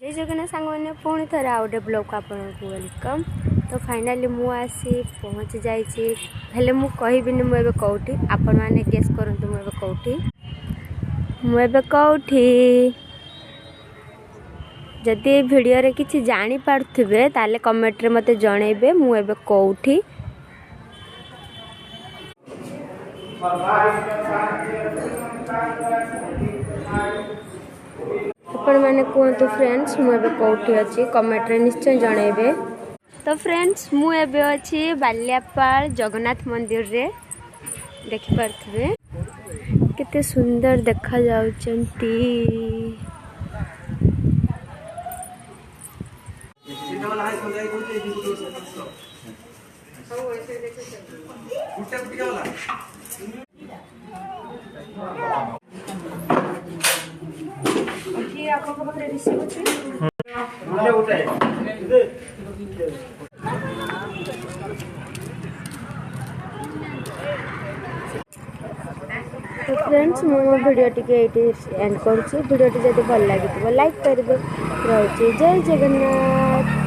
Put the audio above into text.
जय जगन्नाथ सांग मैंने पुणी थे आउ गए ब्लॉग को आपको वेलकम। तो फाइनाली मुझे पहुँची जाइए मु कहबिनी मुझे कौटी आपण मैंने गेस करंतु मुझे कौटी जदि वीडियो रे किसी जानी पार्थुबे ताले कमेंट रे मते जणैबे मुझे कौटी। आपण मैंने कहतु फ्रेंड्स मुझे कौटी अच्छी कमेंट रे निश्चय जणैबे। तो फ्रेंड्स मुझे अच्छी बालियापाल जगन्नाथ मंदिर रे देखि पार्थुबे केते सुंदर देखा जाउचंती। तो फ्रेंड्स मो वीडियो टी एंड करुँच। वीडियो टी जब भल लगी लाइक करेंगे। रही जय जगन्नाथ।